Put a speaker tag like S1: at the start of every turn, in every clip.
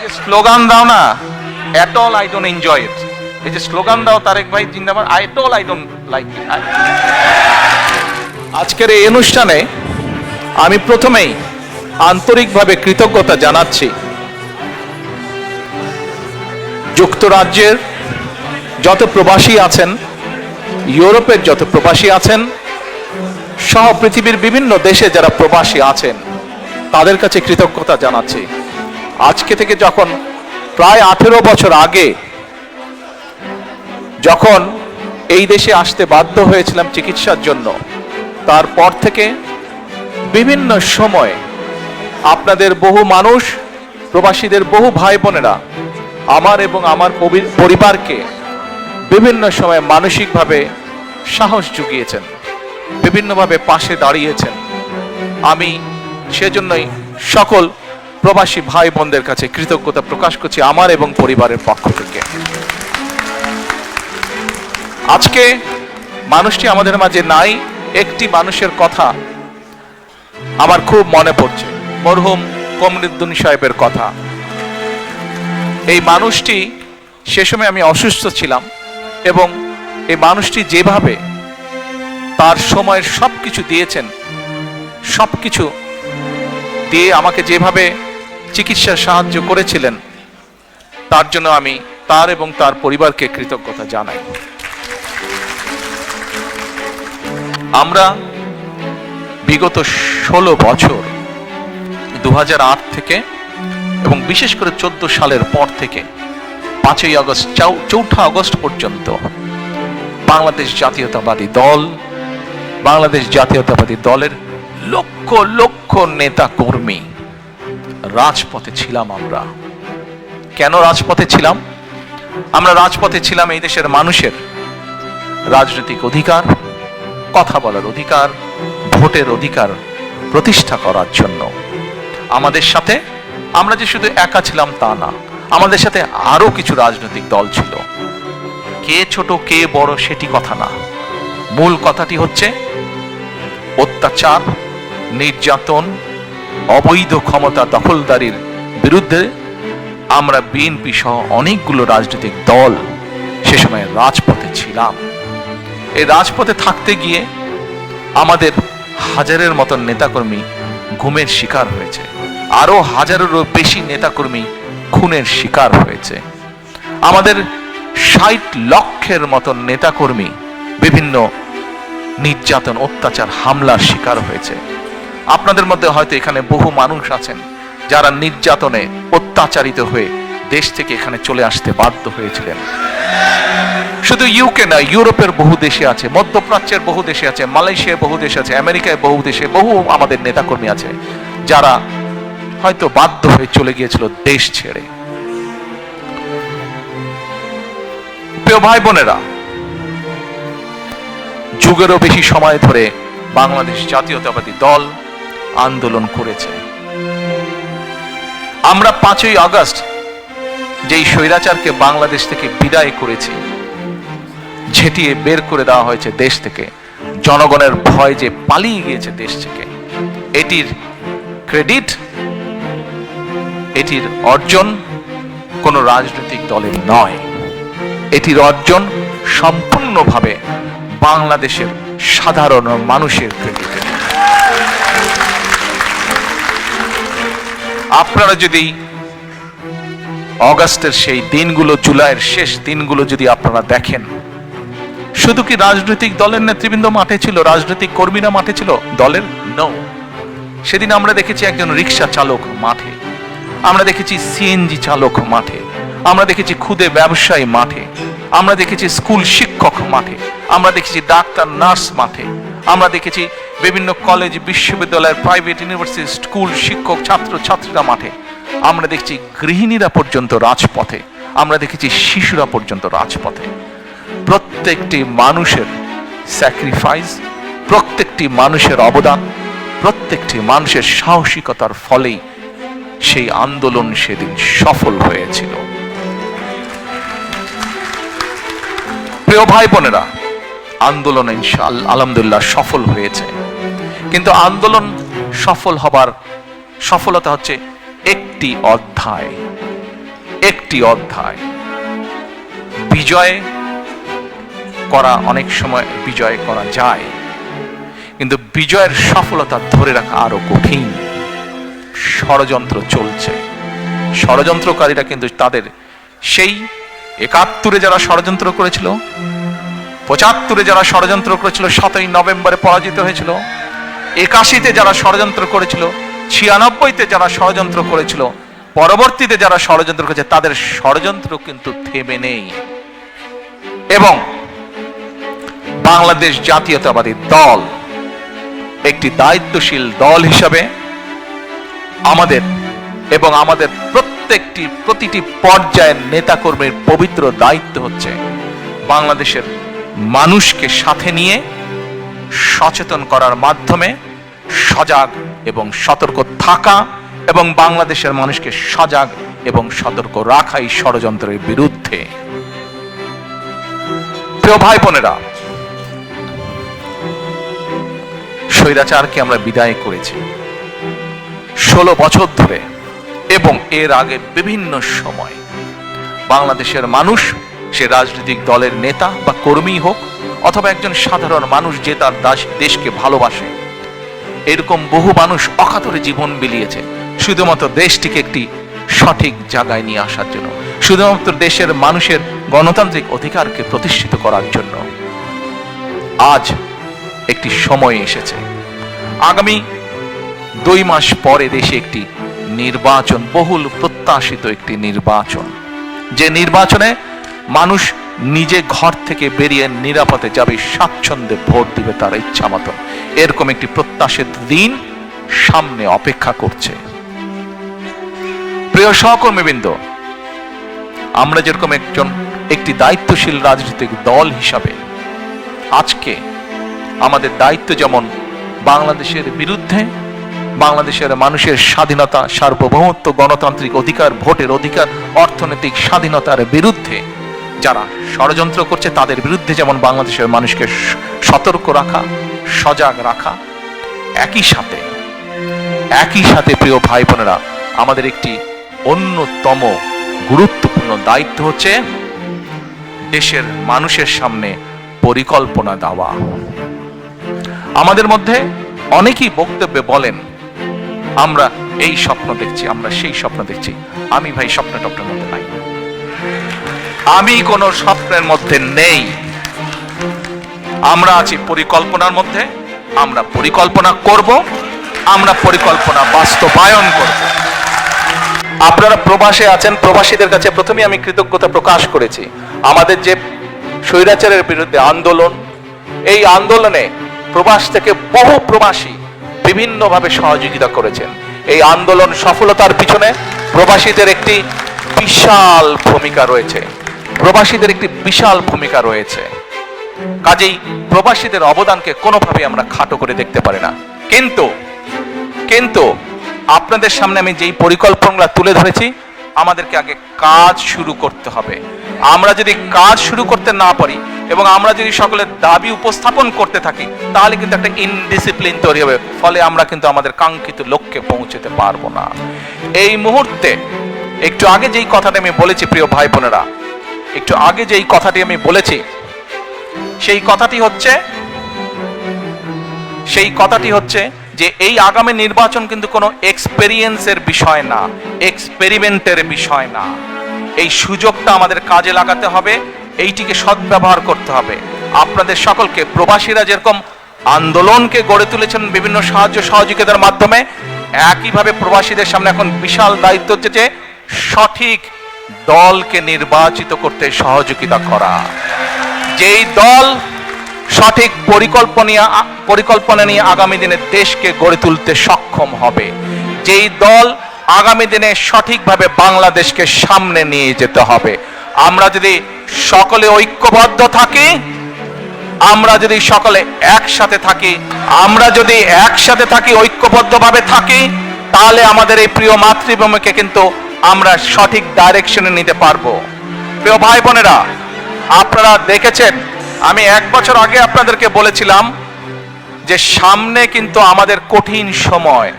S1: যে স্লোগান দাও না, at all I don't enjoy it. এই যে স্লোগান দাও তারেক ভাই জিন্দাবাদ, at all I don't like it. আজকের এই অনুষ্ঠানে আমি প্রথমেই আন্তরিকভাবে কৃতজ্ঞতা জানাচ্ছি যুক্তরাজ্যের যত প্রবাসী আছেন, ইউরোপের যত প্রবাসী আছেন, সহ পৃথিবীর বিভিন্ন দেশে যারা প্রবাসী আছেন, তাদের কাছে কৃতজ্ঞতা জানাচ্ছি। আজকে থেকে যখন প্রায় 18 বছর আগে যখন এই দেশে আসতে বাধ্য হয়েছিলাম চিকিৎসার জন্য, তারপর থেকে বিভিন্ন সময় আপনাদের বহু মানুষ, প্রবাসীদের বহু ভাই বোনেরা আমার এবং আমার পরিবারকে বিভিন্ন সময় মানসিকভাবে সাহস জুগিয়েছেন, বিভিন্নভাবে পাশে দাঁড়িয়েছেন। আমি সেজন্যই সকল প্রবাসী ভাই বোনদের কাছে কৃতজ্ঞতা প্রকাশ করছি আমার এবং পরিবারের পক্ষ থেকে। আজকে মানুষটি আমাদের মাঝে নাই, একটি মানুষের কথা আমার খুব মনে পড়ছে, মরহুম কমরুদ্দিন সাহেবের কথা। এই মানুষটি, সে সময় আমি অসুস্থ ছিলাম, এবং এই মানুষটি যেভাবে তার সময়ের সবকিছু দিয়েছেন, সবকিছু দিয়ে আমাকে যেভাবে চিকিৎসার সাহায্য করেছিলেন, তার জন্য আমি তার এবং তার পরিবারকে কৃতজ্ঞতা জানাই। আমরা বিগত 16 বছর 2008 থেকে এবং বিশেষ করে 14 সালের পর থেকে 5ই আগস্ট, 4 আগস্ট পর্যন্ত বাংলাদেশ জাতীয়তাবাদী দল, বাংলাদেশ জাতীয়তাবাদী দলের লক্ষ লক্ষ নেতা কর্মী রাজপথে ছিলাম। আমরা কেন রাজপথে ছিলাম? আমরা রাজপথে ছিলাম এই দেশের মানুষের রাজনৈতিক অধিকার, কথা বলার অধিকার, ভোটের অধিকার প্রতিষ্ঠা করার জন্য। আমাদের সাথে আমরা যে শুধু একা ছিলাম তা না, আমাদের সাথে আরো কিছু রাজনৈতিক দল ছিল। কে ছোট কে বড় সেটি কথা না, মূল কথাটি হচ্ছে অত্যাচার, নির্যাতন, অবৈধ ক্ষমতা দখলদারির বিরুদ্ধে আমরা বিএনপি সহ অনেকগুলো রাজনৈতিক দল সে সময় রাজপথে ছিলাম। এই রাজপথে থাকতে গিয়ে আমাদের হাজারের মতন নেতাকর্মী গুমের শিকার হয়েছে, আরো হাজারেরও বেশি নেতাকর্মী খুনের শিকার হয়েছে। আমাদের 60 লক্ষের মতন নেতাকর্মী বিভিন্ন নির্যাতন, অত্যাচার, হামলার শিকার হয়েছে। আপনাদের মধ্যে হয়তো এখানে বহু মানুষ আছেন যারা নির্যাতনে অত্যাচারিত হয়ে দেশ থেকে এখানে চলে আসতে বাধ্য হয়েছিলেন। শুধু ইউকে না, ইউরোপের বহু দেশে আছে, মধ্যপ্রাচ্যের বহু দেশে আছে, মালয়েশিয়ার বহু দেশে আছে, আমেরিকায় বহু দেশে বহু আমাদের নেতাকর্মী আছে যারা হয়তো বাধ্য হয়ে চলে গিয়েছিল দেশ ছেড়ে। প্রিয় ভাই বোনেরা, যুগেরও বেশি সময় ধরে বাংলাদেশ জাতীয়তাবাদী দল আন্দোলন করেছে। আমরা 5ই আগস্ট যেই স্বৈরাচারকে বাংলাদেশ থেকে বিদায় করেছি, ঝেঁটিয়ে বের করে দেওয়া হয়েছে দেশ থেকে, জনগণের ভয় যে পালিয়ে গিয়েছে দেশ থেকে, এটির ক্রেডিট, এটির অর্জন কোনো রাজনৈতিক দলের নয়, এটির অর্জন সম্পূর্ণভাবে বাংলাদেশের সাধারণ মানুষের ক্রেডিট। আপনারা যদি অগাস্টের সেই দিনগুলো, জুলাইয়ের শেষ দিনগুলো যদি আপনারা দেখেন, শুধু কি রাজনৈতিক দলের নেতৃবৃন্দ মাঠে ছিল, রাজনৈতিক কর্মীরা মাঠে ছিল দলের? নো। সেদিন আমরা দেখেছি একজন রিক্সা চালক মাঠে, আমরা দেখেছি সিএনজি চালক মাঠে, আমরা দেখেছি ক্ষুদে ব্যবসায়ী মাঠে, আমরা দেখেছি স্কুল শিক্ষক মাঠে, আমরা দেখেছি ডাক্তার নার্স মাঠে, আমরা দেখেছি বিভিন্ন কলেজ, বিশ্ববিদ্যালয়ের, প্রাইভেট ইউনিভার্সিটি, স্কুল শিক্ষক, ছাত্র ছাত্রীরা মাঠে, আমরা দেখছি গৃহিণীরা পর্যন্ত রাজপথে, আমরা দেখেছি শিশুরা পর্যন্ত রাজপথে। প্রত্যেকটি মানুষের স্যাক্রিফাইস, প্রত্যেকটি মানুষের অবদান, প্রত্যেকটি মানুষের সাহসিকতার ফলেই সেই আন্দোলন সেদিন সফল হয়েছিল। প্রিয় ভাই বোনেরা, আন্দোলন ইনশাআল্লাহ আলহামদুলিল্লাহ সফল হয়েছে, কিন্তু আন্দোলন সফল হবার সফলতা হচ্ছে একটি অধ্যায়, একটি অধ্যায়। বিজয় করা অনেক সময় বিজয় করা যায়, কিন্তু বিজয়ের সফলতা ধরে রাখা আরো কঠিন। ষড়যন্ত্র চলছে, ষড়যন্ত্রকারীরা কিন্তু তাদের সেই ৭১ যারা ষড়যন্ত্র করেছিল, ৭৫ যারা ষড়যন্ত্র করেছিল, ৭ই নভেম্বরে পরাজিত হয়েছিল, ৮১ যারা ষড়যন্ত্র করেছিল, ৯৬ যারা ষড়যন্ত্র করেছিল, পরবর্তীতে যারা ষড়যন্ত্র করেছে, তাদের ষড়যন্ত্র কিন্তু থেমে নেই। এবং বাংলাদেশ জাতীয়তাবাদী দল একটি দায়িত্বশীল দল হিসাবে আমাদের এবং আমাদের প্রতিটি পর্যায়ের নেতাকর্মীর পবিত্র দায়িত্ব হচ্ছে বাংলাদেশের মানুষকে সাথে নিয়ে সচেতন করার মাধ্যমে সজাগ এবং সতর্ক থাকা এবং বাংলাদেশের মানুষকে সজাগ এবং সতর্ক রাখাই ষড়যন্ত্রের বিরুদ্ধে। প্রিয় ভাই বোনেরা, স্বৈরাচারকে আমরা বিদায় করেছি 16 বছর ধরে, এবং এর আগে বিভিন্ন সময় বাংলাদেশের মানুষ, সে রাজনৈতিক দলের নেতা বা কর্মী হোক অথবা একজন সাধারণ মানুষ যে তার দেশকে ভালোবাসে, এরকম বহু মানুষ অকাতরে জীবন বিলিয়েছে শুধুমাত্র দেশটিকে একটি সঠিক জায়গায় নিয়ে আসার জন্য, শুধুমাত্র দেশের মানুষের গণতান্ত্রিক অধিকারকে প্রতিষ্ঠিত করার জন্য। আজ একটি সময় এসেছে, আগামী 2 মাস পরে দেশে একটি নির্বাচন, বহুল প্রত্যাশিত একটি নির্বাচন, যে নির্বাচনে মানুষ নিজে ঘর থেকে বেরিয়ে নিরাপদে যাবে, স্বাচ্ছন্দ্যে ভোট দিবে তার ইচ্ছা মতন। এরকম একটি প্রত্যাশিত দিন সামনে অপেক্ষা করছে। প্রিয় সহকর্মীবৃন্দ, আমরা যেরকম একটি দায়িত্বশীল রাজনৈতিক দল হিসাবে আজকে আমাদের দায়িত্ব যেমন বাংলাদেশের বিরুদ্ধে, বাংলাদেশের মানুষের স্বাধীনতা, সার্বভৌমত্ব, গণতান্ত্রিক অধিকার, ভোটের অধিকার, অর্থনৈতিক স্বাধীনতার বিরুদ্ধে যারা ষড়যন্ত্র করছে তাদের বিরুদ্ধে যেমন বাংলাদেশের মানুষকে সতর্ক রাখা, সজাগ রাখা, একই সাথে প্রিয় ভাই বোনেরা, আমাদের একটি অন্যতম গুরুত্বপূর্ণ দায়িত্ব হচ্ছে দেশের মানুষের সামনে পরিকল্পনা দেওয়া। আমাদের মধ্যে অনেকেই বক্তব্যে বলেন আমরা এই স্বপ্ন দেখছি, আমরা সেই স্বপ্ন দেখছি। আমি ভাই স্বপ্নের মধ্যে নাই, আমি কোন স্বপ্নের মধ্যে নেই। আমরা আছি পরিকল্পনার মধ্যে, আমরা পরিকল্পনা করব, আমরা পরিকল্পনা বাস্তবায়ন করব। আপনারা প্রবাসে আছেন, প্রবাসীদের কাছে প্রথমে আমি কৃতজ্ঞতা প্রকাশ করেছি। আমাদের যে স্বৈরাচারের বিরুদ্ধে আন্দোলন, এই আন্দোলনে প্রবাস থেকে বহু প্রবাসী বিভিন্নভাবে সহযোগিতা করেছেন। এই আন্দোলন সফলতার পিছনে প্রবাসীদের একটি বিশাল ভূমিকা রয়েছে। কাজেই প্রবাসীদের অবদানকে কোনোভাবে আমরা খাটো করে দেখতে পারি না। কিন্তু আপনাদের সামনে আমি যেই পরিকল্পনাগুলো তুলে ধরেছি, আমাদেরকে আগে কাজ শুরু করতে হবে। আমরা যদি কাজ শুরু করতে না পারি এবং আমরা যদি সকলের দাবি উপস্থাপন করতে থাকি, তাহলে কিন্তু একটা ইনডিসিপ্লিন তৈরি হবে, ফলে আমরা কিন্তু আমাদের কাঙ্ক্ষিত লক্ষ্যে পৌঁছতে পারবো না। এই মুহূর্তে একটু আগে যেই কথাটা আমি বলেছি, প্রিয় ভাই বোনেরা, একটু আগে যেই কথাটি আমি বলেছি, সেই কথাটি হচ্ছে যে এই আগামী নির্বাচন কিন্তু কোনো এক্সপেরিয়েন্সের বিষয় না, এক্সপেরিমেন্টের বিষয় না। এই সুযোগটা আমাদের কাজে লাগাতে হবে, এইটিকে সদ্ব্যবহার করতে হবে। আপনাদের সকলকে, প্রবাসীরা যেরকম আন্দোলনকে গড়ে তুলেছেন বিভিন্ন সাহায্য সহযোগিতার মাধ্যমে, একইভাবে প্রবাসীদের সামনে এখন বিশাল দায়িত্ব হচ্ছে যে সঠিক দলকে নির্বাচিত করতে সহযোগিতা করা। যেই দল সঠিক পরিকল্পনা নিয়ে আগামী দিনে দেশকে গড়ে তুলতে সক্ষম হবে, যেই দল আগামী দিনে সঠিকভাবে বাংলাদেশকে সামনে নিয়ে যেতে হবে। আমরা যদি সকলে ঐক্যবদ্ধ থাকি, আমরা যদি সকলে একসাথে থাকি, ঐক্যবদ্ধভাবে থাকি, তাহলে আমাদের এই প্রিয় মাতৃভূমিকে কিন্তু আমরা সঠিক ডাইরেকশনে নিতে পারবো। প্রিয় ভাই বোনেরা, আপনারা দেখেছেন, আমি 1 বছর আগে আপনাদেরকে বলেছিলাম যে সামনে কিন্তু আমাদের কঠিন সময়,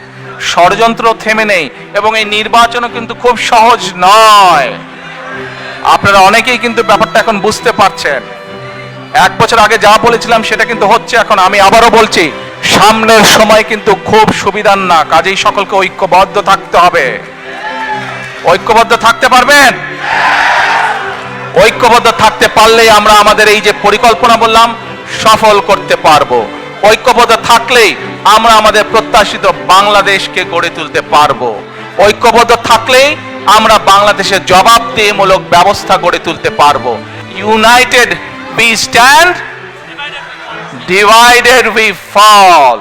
S1: ষড়যন্ত্র থেমে নেই এবং এই নির্বাচনও কিন্তু খুব সহজ নয়। আপনারা অনেকেই কিন্তু ব্যাপারটা এখন বুঝতে পারছেন। 1 বছর আগে যা বলেছিলাম সেটা কিন্তু হচ্ছে এখন। আমি আবারও বলছি, সামনের সময় কিন্তু খুব সুবিধার না, কাজেই সকলকে ঐক্যবদ্ধ থাকতে হবে। ঐক্যবদ্ধ থাকতে পারবেন? ঐক্যবদ্ধ থাকতে পারলেই আমরা আমাদের এই যে পরিকল্পনা বললাম সফল করতে পারবো। ঐক্যবদ্ধ থাকলেই আমরা আমাদের প্রত্যাশিত বাংলাদেশকে গড়ে তুলতে পারবো। ঐক্যবদ্ধ থাকলেই আমরা বাংলাদেশের জবাবদিহিমূলক ব্যবস্থা গড়ে তুলতে পারবো। United we stand, divided we fall.